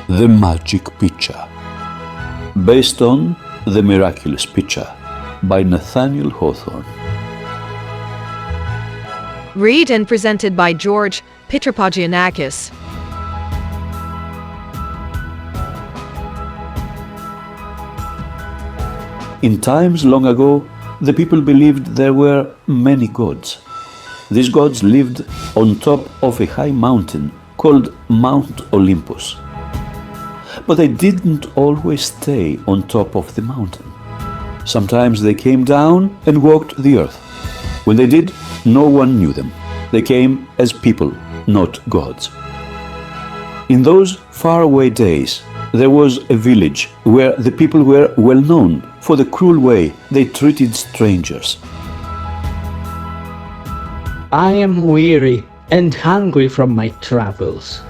The Magic Pitcher, based on The Miraculous Pitcher by Nathaniel Hawthorne. Read and presented by George Pitropogiannakis. In times long ago, the people believed there were many gods. These gods lived on top of a high mountain called Mount Olympus. But they didn't always stay on top of the mountain. Sometimes they came down and walked the earth. When they did, no one knew them. They came as people, not gods. In those faraway days, there was a village where the people were well known for the cruel way they treated strangers. I am weary and hungry from my travels.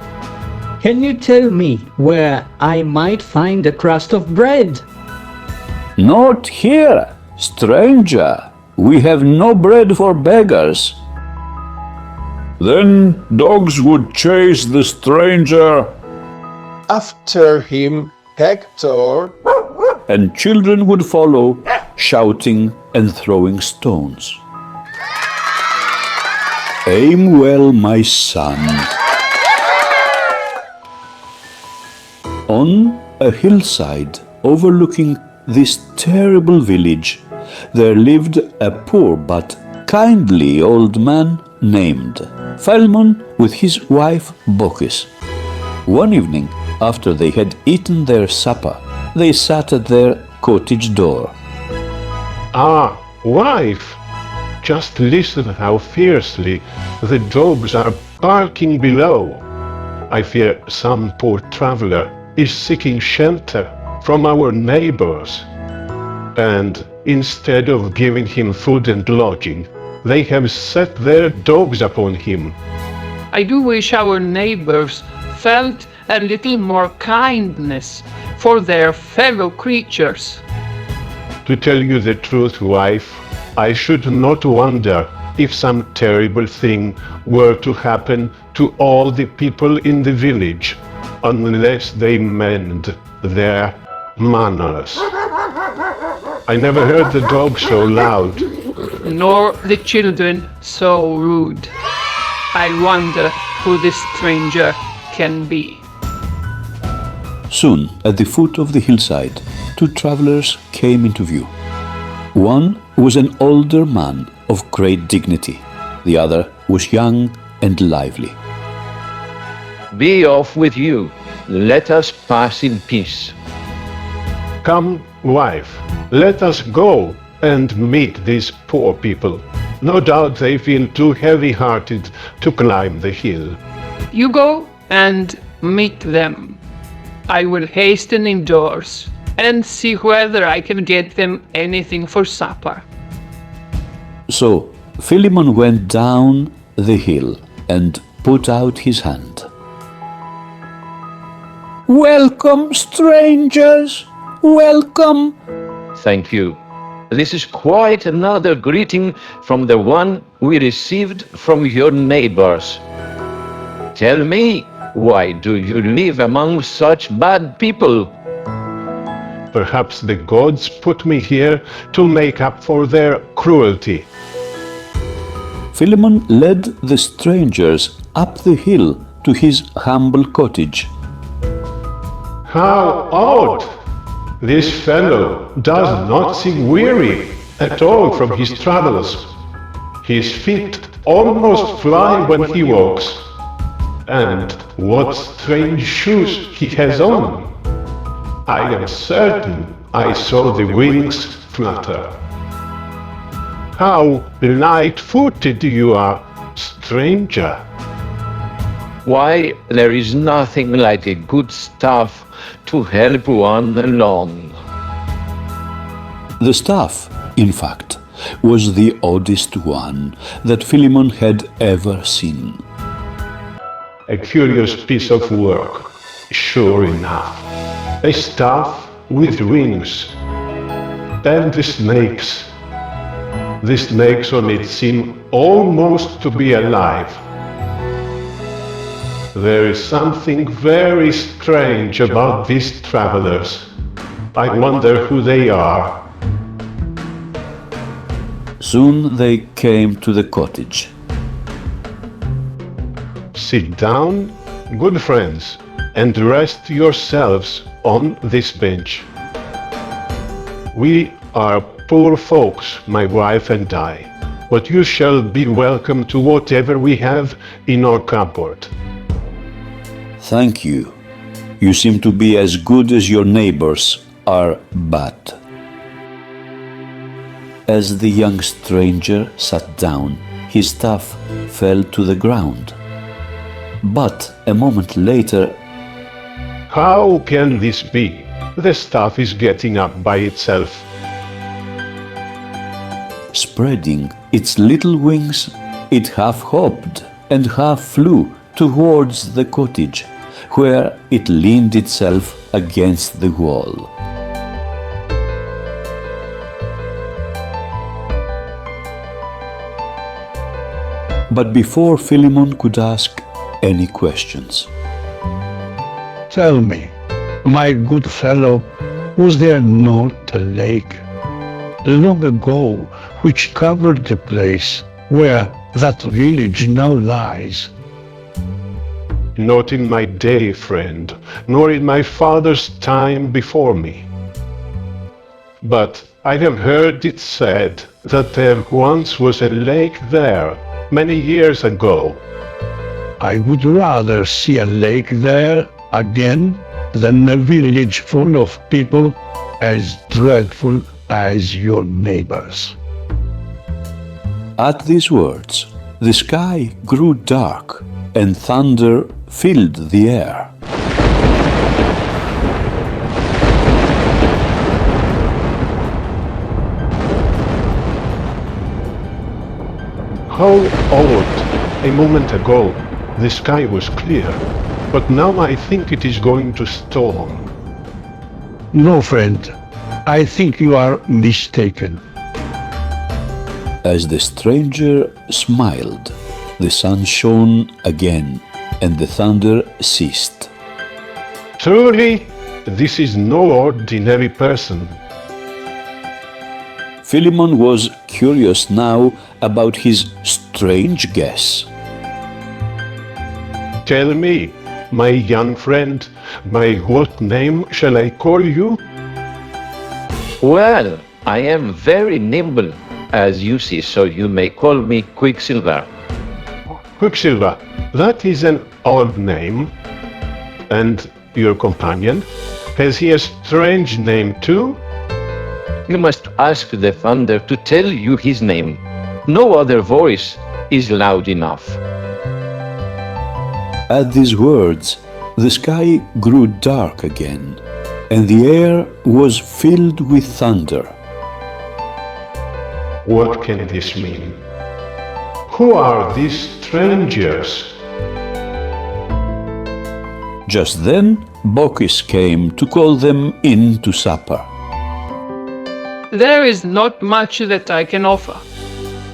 Can you tell me where I might find a crust of bread? Not here, stranger. We have no bread for beggars. Then dogs would chase the stranger, after him Hector, and children would follow, shouting and throwing stones. Aim well, my son. On a hillside overlooking this terrible village, there lived a poor but kindly old man named Philemon with his wife Baucis. One evening, after they had eaten their supper, they sat at their cottage door. Ah, wife! Just listen how fiercely the dogs are barking below. I fear some poor traveler is seeking shelter from our neighbors. And instead of giving him food and lodging, they have set their dogs upon him. I do wish our neighbors felt a little more kindness for their fellow creatures. To tell you the truth, wife, I should not wonder if some terrible thing were to happen to all the people in the village, unless they mend their manners. I never heard the dog so loud. Nor the children so rude. I wonder who this stranger can be. Soon, at the foot of the hillside, two travelers came into view. One was an older man of great dignity. The other was young and lively. Be off with you. Let us pass in peace. Come, wife, let us go and meet these poor people. No doubt they feel too heavy-hearted to climb the hill. You go and meet them. I will hasten indoors and see whether I can get them anything for supper. So Philemon went down the hill and put out his hand. Welcome, strangers! Welcome! Thank you. This is quite another greeting from the one we received from your neighbors. Tell me, why do you live among such bad people? Perhaps the gods put me here to make up for their cruelty. Philemon led the strangers up the hill to his humble cottage. How odd! This fellow does not seem weary at all from his travels. His feet almost fly when he walks. And what strange shoes he has on! I am certain I saw the wings flutter. How light-footed you are, stranger! Why, there is nothing like a good staff to help one along. The staff, in fact, was the oddest one that Philemon had ever seen. A curious piece of work, sure enough. A staff with wings. And the snakes. The snakes on it seem almost to be alive. There is something very strange about these travelers. I wonder who they are. Soon they came to the cottage. Sit down, good friends, and rest yourselves on this bench. We are poor folks, my wife and I, but you shall be welcome to whatever we have in our cupboard. Thank you. You seem to be as good as your neighbors are bad. As the young stranger sat down, his staff fell to the ground. But a moment later, How can this be? The staff is getting up by itself. spreading its little wings, it half hopped and half flew towards the cottage, where it leaned itself against the wall. But before Philemon could ask any questions, Tell me, my good fellow, was there not a lake long ago which covered the place where that village now lies? Not in my day, friend, nor in my father's time before me. But I have heard it said that there once was a lake there, many years ago. I would rather see a lake there again than a village full of people as dreadful as your neighbors. at these words, the sky grew dark and thunder filled the air. How odd! A moment ago, the sky was clear, but now I think it is going to storm. No, friend, I think you are mistaken. As the stranger smiled, the sun shone again, and the thunder ceased. Truly, this is no ordinary person. Philemon was curious now about his strange guess. Tell me, my young friend, by what name shall I call you? Well, I am very nimble, as you see, so you may call me Quicksilver. Quicksilver, that is an odd name. And your companion? Has he a strange name too? You must ask the thunder to tell you his name. No other voice is loud enough. At these words, the sky grew dark again, and the air was filled with thunder. What can this mean? Who are these strangers? Just then, Baucis came to call them in to supper. There is not much that I can offer.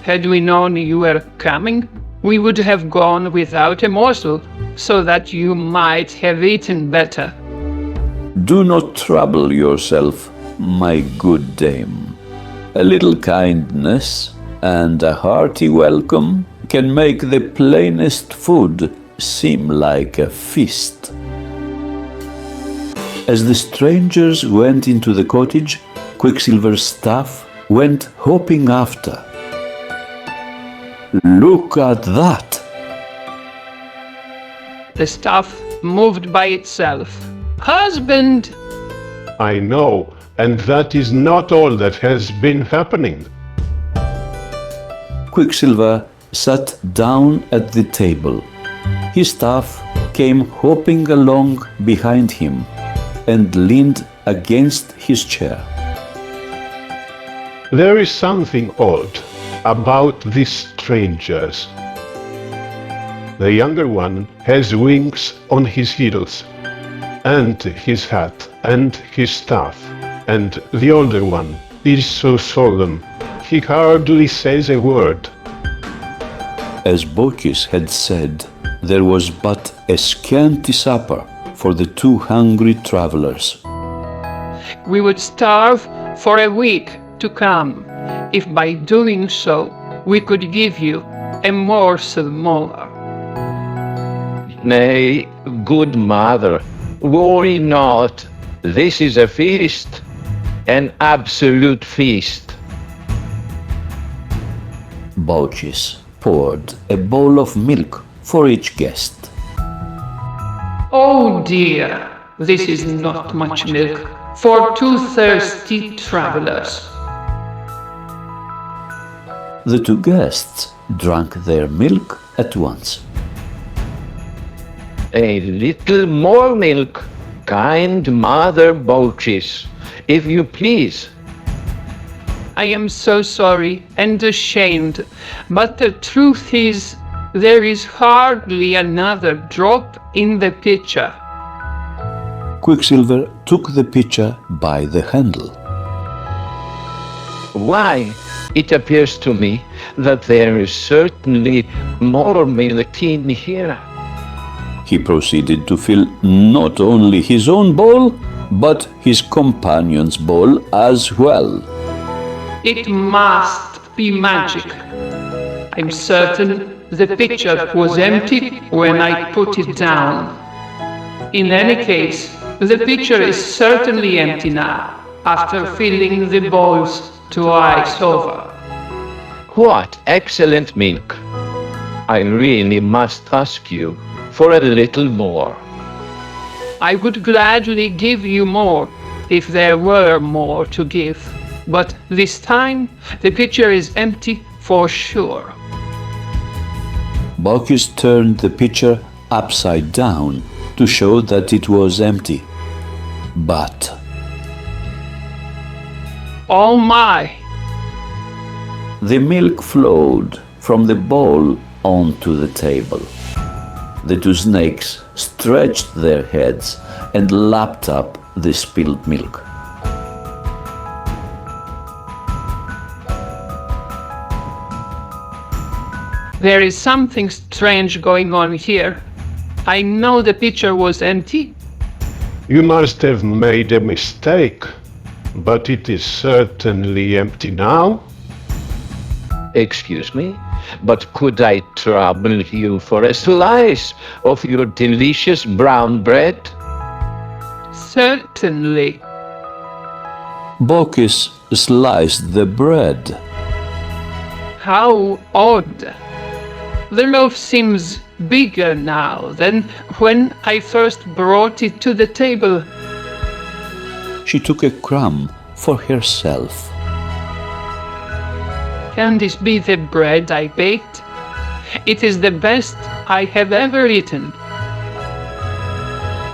Had we known you were coming, we would have gone without a morsel, so that you might have eaten better. Do not trouble yourself, my good dame. A little kindness and a hearty welcome can make the plainest food seem like a feast. As the strangers went into the cottage, Quicksilver's staff went hopping after. Look at that! The staff moved by itself. Husband! I know, and that is not all that has been happening. Quicksilver sat down at the table. His staff came hopping along behind him and leaned against his chair. There is something odd about these strangers. The younger one has wings on his heels, and his hat, and his staff, and the older one is so solemn, he hardly says a word. As Baucis had said, there was but a scanty supper for the two hungry travelers. We would starve for a week to come, if by doing so we could give you a morsel more. Nay, good mother, worry not. This is a feast, an absolute feast. Baucis poured a bowl of milk for each guest. Oh dear, this is not much milk for two thirsty travelers. The two guests drank their milk at once. A little more milk, kind Mother Baucis, if you please. I am so sorry and ashamed, but the truth is, there is hardly another drop in the pitcher. Quicksilver took the pitcher by the handle. Why, it appears to me that there is certainly more milk in here. He proceeded to fill not only his own bowl, but his companion's bowl as well. It must be magic. I'm certain the pitcher was empty when I put it down. In any case, the pitcher is certainly empty now, after filling the bowls twice over. What excellent milk! I really must ask you for a little more. I would gladly give you more if there were more to give, but this time the pitcher is empty for sure. Baucis turned the pitcher upside down to show that it was empty. But oh my! the milk flowed from the bowl onto the table. The two snakes stretched their heads and lapped up the spilled milk. There is something strange going on here. I know the pitcher was empty. You must have made a mistake, but it is certainly empty now. Excuse me, but could I trouble you for a slice of your delicious brown bread? Certainly. Baucis sliced the bread. How odd. The loaf seems bigger now than when I first brought it to the table. She took a crumb for herself. Can this be the bread I baked? It is the best I have ever eaten.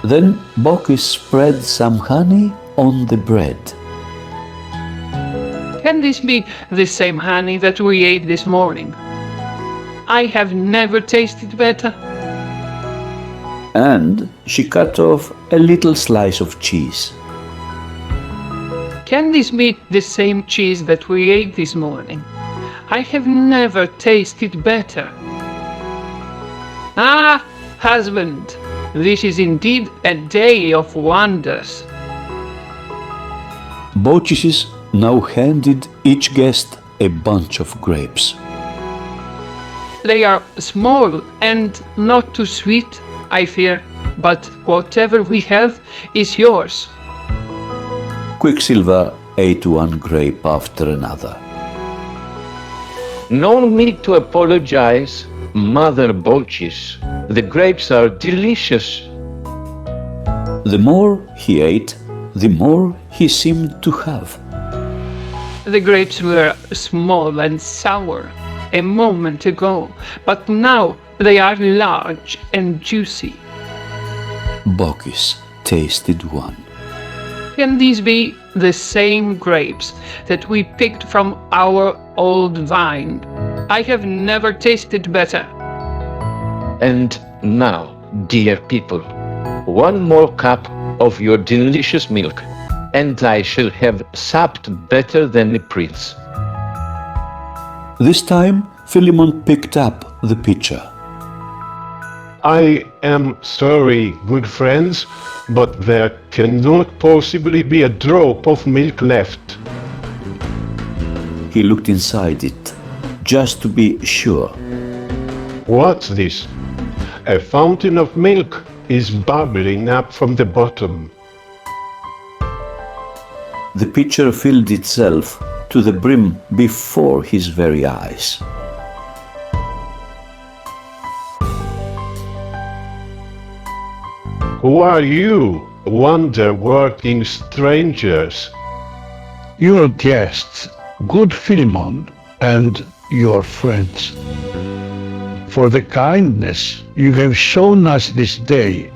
Then Baucis spread some honey on the bread. Can this be the same honey that we ate this morning? I have never tasted better. And she cut off a little slice of cheese. Can this be the same cheese that we ate this morning? I have never tasted better. Ah, husband, this is indeed a day of wonders. Baucis now handed each guest a bunch of grapes. They are small and not too sweet, I fear, but whatever we have is yours. Quicksilver ate one grape after another. No need to apologize, Mother Baucis. The grapes are delicious. The more he ate, the more he seemed to have. The grapes were small and sour a moment ago, but now they are large and juicy. Baucis tasted one. Can these be the same grapes that we picked from our old vine? I have never tasted better. And now, dear people, one more cup of your delicious milk, and I shall have supped better than the prince. This time, Philemon picked up the pitcher. I am sorry, good friends, but there cannot possibly be a drop of milk left. He looked inside it, just to be sure. What's this? A fountain of milk is bubbling up from the bottom. The pitcher filled itself to the brim before his very eyes. Who are you, wonder-working strangers? Your guests, good Philemon, and your friends. For the kindness you have shown us this day,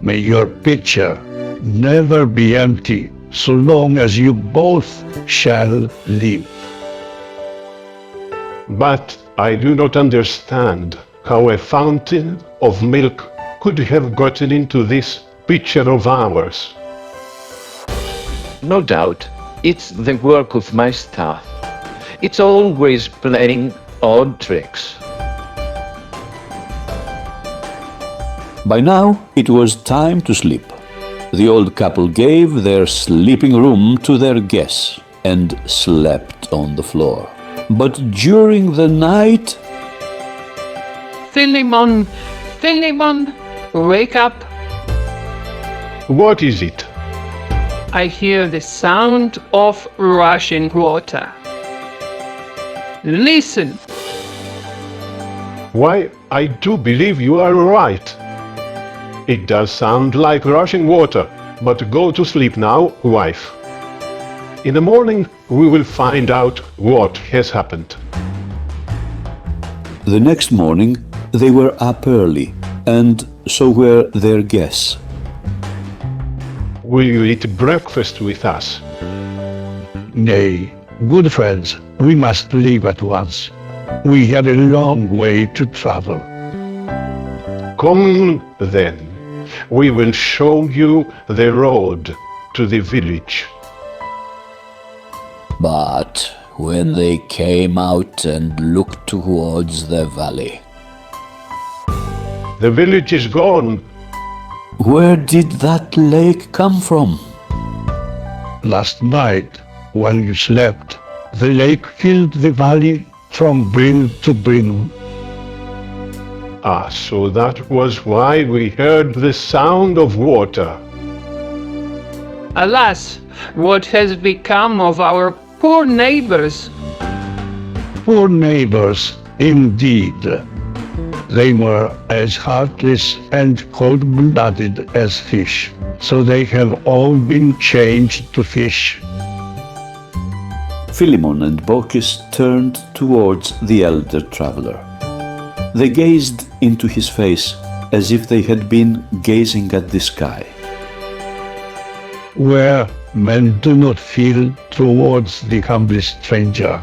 may your pitcher never be empty so long as you both shall live. But I do not understand how a fountain of milk could have gotten into this pitcher of ours. No doubt, it's the work of my staff. It's always playing odd tricks. By now, it was time to sleep. The old couple gave their sleeping room to their guests and slept on the floor. But during the night... Philemon, Philemon, wake up. What is it? I hear the sound of rushing water. Listen. Why, I do believe you are right. It does sound like rushing water, but go to sleep now, wife. In the morning, we will find out what has happened. The next morning, they were up early, and so were their guests. Will you eat breakfast with us? Nay, good friends, we must leave at once. We have a long way to travel. Come then. We will show you the road to the village. But when they came out and looked towards the valley... The village is gone. Where did that lake come from? Last night, while you slept, the lake filled the valley from brim to brim. Ah, so that was why we heard the sound of water. Alas, what has become of our poor neighbors? Poor neighbors, indeed. They were as heartless and cold-blooded as fish, so they have all been changed to fish. Philemon and Baucis turned towards the elder traveler. They gazed into his face as if they had been gazing at the sky. Where men do not feel towards the humble stranger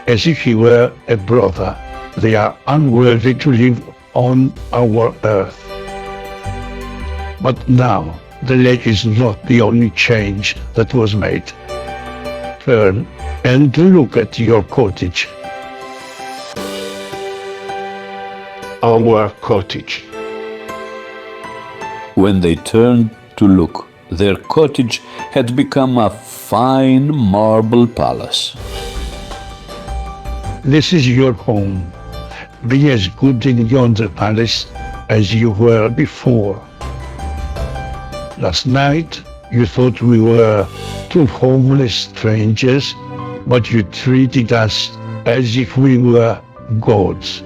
as if he were a brother, they are unworthy to live on our earth. But now the lake is not the only change that was made. Turn and look at your cottage. Our cottage. When they turned to look, their cottage had become a fine marble palace. This is your home. Be as good in yonder palace as you were before. Last night you thought we were two homeless strangers, but you treated us as if we were gods.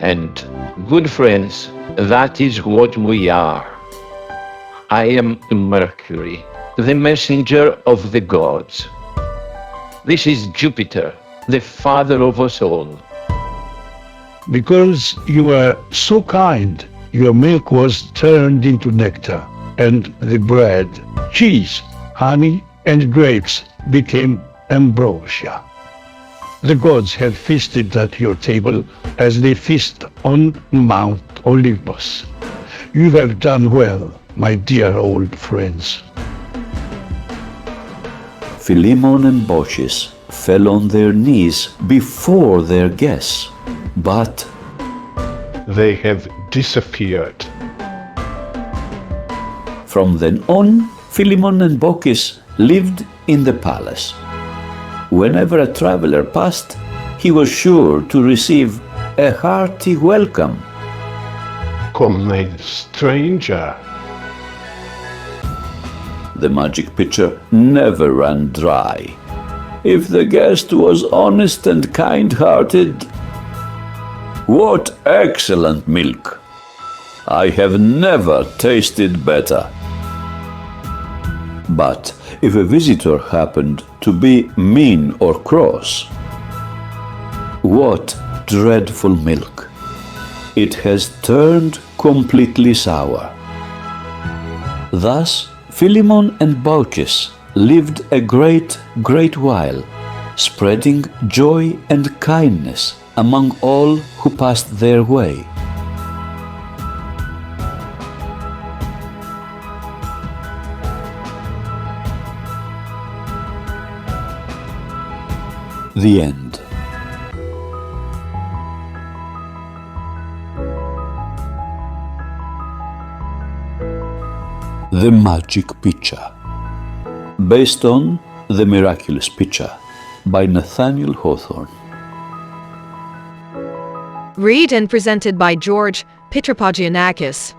And, good friends, that is what we are. I am Mercury, the messenger of the gods. This is Jupiter, the father of us all. Because you were so kind, your milk was turned into nectar, and the bread, cheese, honey, and grapes became ambrosia. The gods have feasted at your table as they feast on Mount Olympus. You have done well, my dear old friends. Philemon and Baucis fell on their knees before their guests, but they have disappeared. From then on, Philemon and Baucis lived in the palace. Whenever a traveler passed, he was sure to receive a hearty welcome. Come, my stranger. The magic pitcher never ran dry. If the guest was honest and kind-hearted, what excellent milk! I have never tasted better. But if a visitor happened to be mean or cross, what dreadful milk! It has turned completely sour. Thus, Philemon and Baucis lived a great while, spreading joy and kindness among all who passed their way. The end. The Magic Pitcher, based on The Miraculous Pitcher by Nathaniel Hawthorne. Read and presented by George Pitropogiannakis.